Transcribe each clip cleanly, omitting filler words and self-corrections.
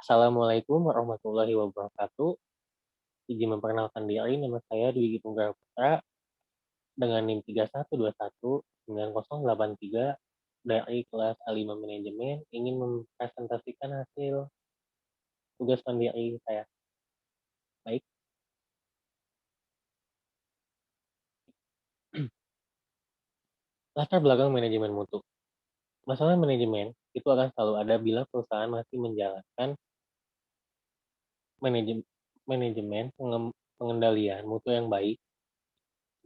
Assalamualaikum warahmatullahi wabarakatuh. Izin memperkenalkan diri, nama saya Dwi Tunggal Putra dengan NIM 31219083 dari kelas A5 Manajemen ingin mempresentasikan hasil tugas mandiri saya. Baik, latar belakang manajemen mutu. Masalah manajemen itu akan selalu ada bila perusahaan masih menjalankan manajemen manajemen pengendalian mutu yang baik.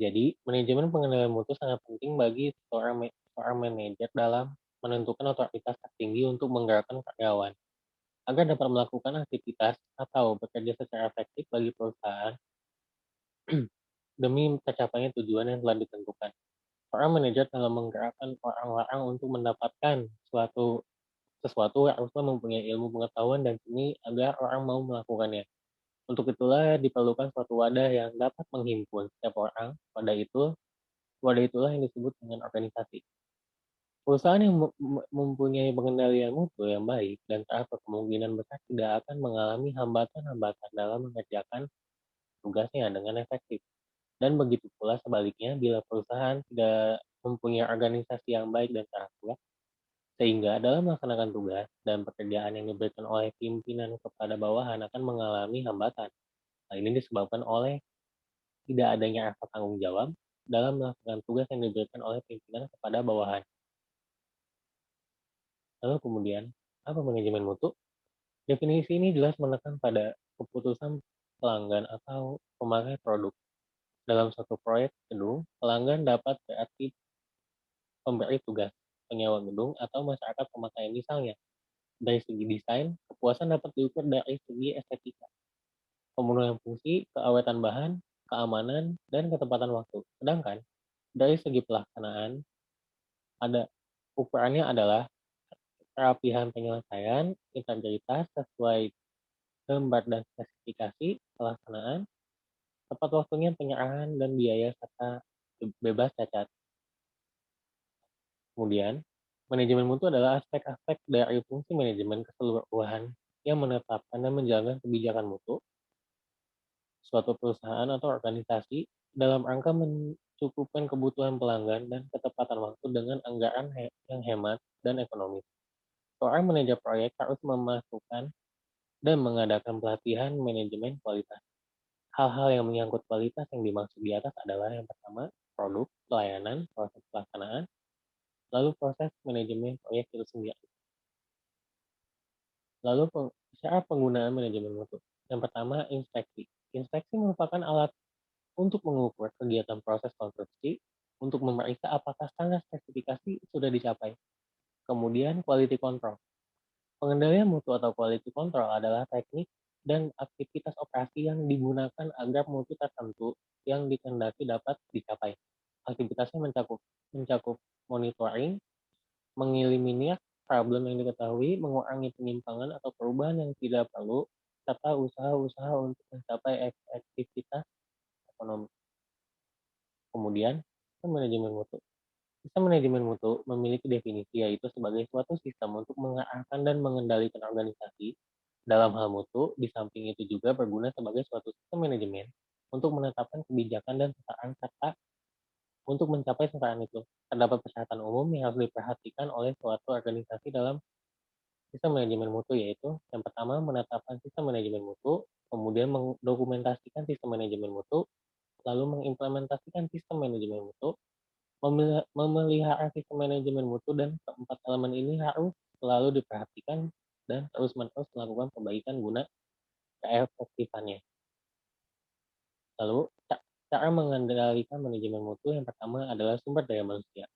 Jadi, manajemen pengendalian mutu sangat penting bagi seorang manajer dalam menentukan otoritas tertinggi untuk menggerakkan karyawan agar dapat melakukan aktivitas atau bekerja secara efektif bagi perusahaan demi tercapainya tujuan yang telah ditentukan. Seorang manajer dalam menggerakkan orang-orang untuk mendapatkan sesuatu haruslah mempunyai ilmu pengetahuan dan seni agar orang mau melakukannya. Untuk itulah diperlukan suatu wadah yang dapat menghimpun setiap orang. Wadah itulah yang disebut dengan organisasi. Perusahaan yang mempunyai pengendalian mutu yang baik dan terdapat kemungkinan besar tidak akan mengalami hambatan-hambatan dalam mengerjakan tugasnya dengan efektif. Dan begitu pula sebaliknya, bila perusahaan tidak mempunyai organisasi yang baik dan teratur, sehingga dalam melaksanakan tugas dan pekerjaan yang diberikan oleh pimpinan kepada bawahan akan mengalami hambatan. Hal ini disebabkan oleh tidak adanya rasa tanggung jawab dalam melaksanakan tugas yang diberikan oleh pimpinan kepada bawahan. Lalu kemudian, apa manajemen mutu? Definisi ini jelas menekan pada keputusan pelanggan atau pemakai produk. Dalam suatu proyek gedung, pelanggan dapat berarti pemberi tugas, penyewa gedung, atau masyarakat pemakaian misalnya. Dari segi desain, kepuasan dapat diukur dari segi estetika, pemenuhan fungsi, keawetan bahan, keamanan, dan ketepatan waktu. Sedangkan dari segi pelaksanaan, ada ukurannya adalah kerapihan penyelesaian, integritas sesuai gambar dan spesifikasi, pelaksanaan, tepat waktunya penyerahan dan biaya serta bebas cacat. Kemudian, manajemen mutu adalah aspek-aspek dari fungsi manajemen keseluruhan yang menetapkan dan menjalankan kebijakan mutu suatu perusahaan atau organisasi dalam rangka mencukupkan kebutuhan pelanggan dan ketepatan waktu dengan anggaran yang hemat dan ekonomis. Seorang manajer proyek harus memasukkan dan mengadakan pelatihan manajemen kualitas. Hal-hal yang menyangkut kualitas yang dimaksud di atas adalah yang pertama, produk, pelayanan, proses pelaksanaan, lalu proses manajemen proyek itu sendiri. Lalu cara penggunaan manajemen mutu. Yang pertama, inspeksi. Inspeksi merupakan alat untuk mengukur kegiatan proses konstruksi untuk memeriksa apakah standar spesifikasi sudah dicapai. Kemudian, quality control. Pengendalian mutu atau quality control adalah teknik dan aktivitas operasi yang digunakan agar mutu tertentu yang dikehendaki dapat dicapai. Aktivitasnya mencakup monitoring, mengeliminir problem yang diketahui, mengurangi penyimpangan atau perubahan yang tidak perlu, serta usaha-usaha untuk mencapai efektivitas ekonomi. Kemudian, sistem manajemen mutu. Sistem manajemen mutu memiliki definisi yaitu sebagai suatu sistem untuk mengarahkan dan mengendalikan organisasi dalam hal mutu, di samping itu juga berguna sebagai suatu sistem manajemen untuk menetapkan kebijakan dan sasaran serta untuk mencapai sasaran itu. Terdapat persyaratan umum yang harus diperhatikan oleh suatu organisasi dalam sistem manajemen mutu yaitu yang pertama menetapkan sistem manajemen mutu, kemudian mendokumentasikan sistem manajemen mutu, lalu mengimplementasikan sistem manajemen mutu, memelihara sistem manajemen mutu, dan keempat elemen ini harus selalu diperhatikan dan terus-menerus melakukan perbaikan guna keefektifannya. Lalu, cara mengendalikan manajemen mutu yang pertama adalah sumber daya manusia.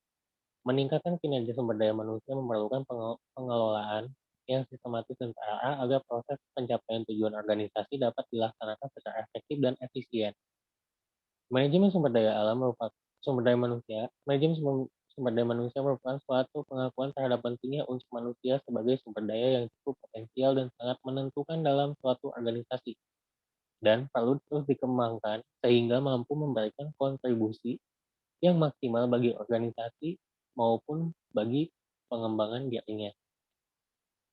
Meningkatkan kinerja sumber daya manusia memerlukan pengelolaan yang sistematis dan terarah agar proses pencapaian tujuan organisasi dapat dilaksanakan secara efektif dan efisien. Manajemen sumber daya alam merupakan sumber daya manusia. Manajemen sumber daya manusia merupakan suatu pengakuan terhadap pentingnya unsur manusia sebagai sumber daya yang cukup potensial dan sangat menentukan dalam suatu organisasi, dan perlu terus dikembangkan sehingga mampu memberikan kontribusi yang maksimal bagi organisasi maupun bagi pengembangan dirinya.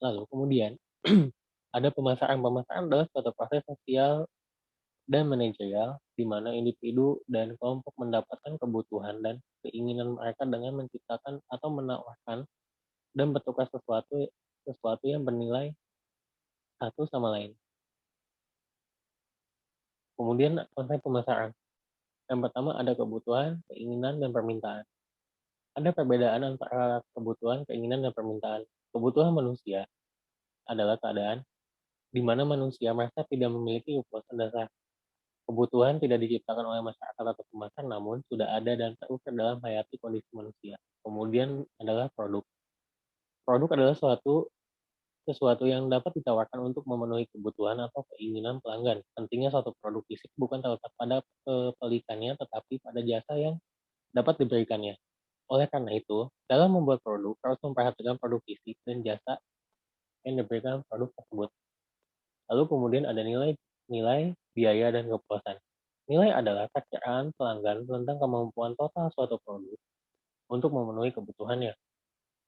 Lalu kemudian Ada pemasaran adalah suatu proses sosial dan manajerial di mana individu dan kelompok mendapatkan kebutuhan dan keinginan mereka dengan menciptakan atau menawarkan dan bertukar sesuatu sesuatu yang bernilai satu sama lain. Kemudian konsep pemasaran. Yang pertama ada kebutuhan, keinginan, dan permintaan. Ada perbedaan antara kebutuhan, keinginan, dan permintaan. Kebutuhan manusia adalah keadaan di mana manusia merasa tidak memiliki kepuasan dasar. Kebutuhan tidak diciptakan oleh masyarakat atau pemasar, namun sudah ada dan terukur dalam hayati kondisi manusia. Kemudian adalah produk. Produk adalah sesuatu yang dapat ditawarkan untuk memenuhi kebutuhan atau keinginan pelanggan. Pentingnya suatu produk fisik bukan terletak pada kepelikannya, tetapi pada jasa yang dapat diberikannya. Oleh karena itu, dalam membuat produk harus memperhatikan produk fisik dan jasa yang diberikan produk tersebut. Lalu kemudian ada nilai, biaya, dan kepuasan. Nilai adalah perkiraan pelanggan tentang kemampuan total suatu produk untuk memenuhi kebutuhannya.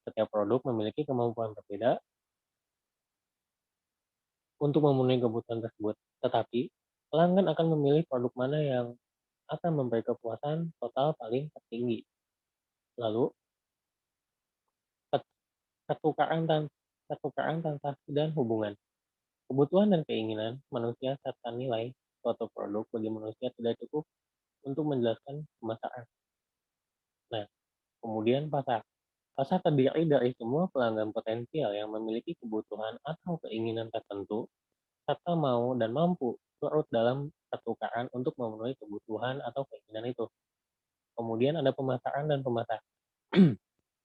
Setiap produk memiliki kemampuan berbeda untuk memenuhi kebutuhan tersebut. Tetapi, pelanggan akan memilih produk mana yang akan memberi kepuasan total paling tertinggi. Lalu, ketukaran transaksi dan hubungan. Kebutuhan dan keinginan manusia serta nilai suatu produk bagi manusia tidak cukup untuk menjelaskan pemasaran. Nah, kemudian pasar. Pasar terdiri dari semua pelanggan potensial yang memiliki kebutuhan atau keinginan tertentu serta mau dan mampu turut dalam pertukaran untuk memenuhi kebutuhan atau keinginan itu. Kemudian ada pemasaran dan pemasar.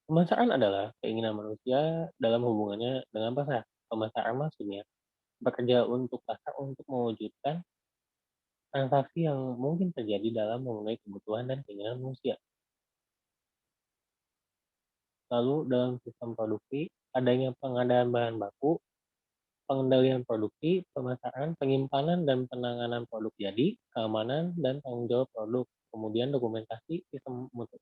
Pemasaran adalah keinginan manusia dalam hubungannya dengan pasar. Pemasaran maksudnya bekerja untuk pasar untuk mewujudkan transaksi yang mungkin terjadi dalam memenuhi kebutuhan dan keinginan manusia. Lalu dalam sistem produksi, adanya pengadaan bahan baku, pengendalian produksi, pemasaran, penyimpanan dan penanganan produk jadi, keamanan, dan tanggung jawab produk. Kemudian dokumentasi sistem mutu.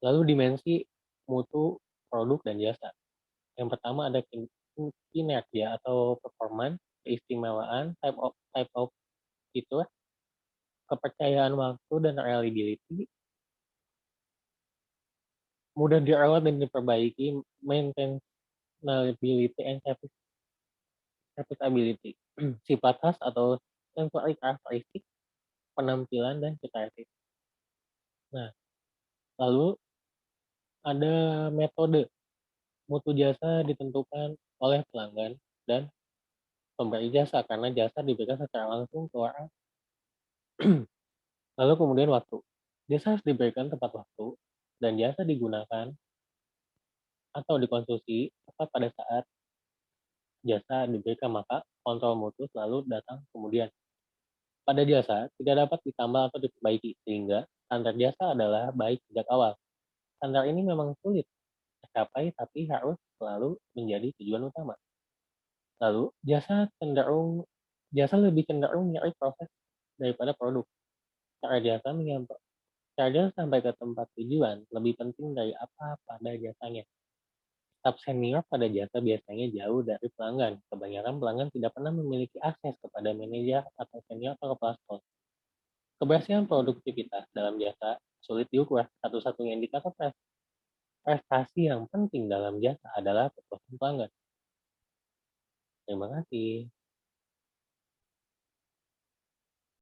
Lalu dimensi mutu produk dan jasa. Yang pertama ada kinerja atau performance, keistimewaan, type of fitur, kepercayaan waktu dan reliability, mudah dirawat dan diperbaiki, maintainability and serviceability, sifat khas atau sensory karakteristik, penampilan dan kreatif. Nah, lalu ada metode mutu jasa ditentukan oleh pelanggan dan pemberi jasa karena jasa diberikan secara langsung ke orang. Lalu kemudian waktu. Jasa harus diberikan tepat waktu dan jasa digunakan atau dikonsumsi tepat pada saat jasa diberikan, maka kontrol mutu selalu datang kemudian. Pada jasa tidak dapat ditambah atau diperbaiki sehingga standar jasa adalah baik sejak awal. Standar ini memang sulit tercapai tapi harus selalu menjadi tujuan utama. Lalu jasa lebih cenderung nyari proses daripada produk. Cara jasa sampai ke tempat tujuan lebih penting dari apa pada jasanya. Staf senior pada jasa biasanya jauh dari pelanggan. Kebanyakan pelanggan tidak pernah memiliki akses kepada manajer atau senior atau kepala staf. Keberhasilan produktivitas dalam jasa sulit diukur. Satu-satunya indikator prestasi yang penting dalam jasa adalah kepuasan pelanggan. Terima kasih.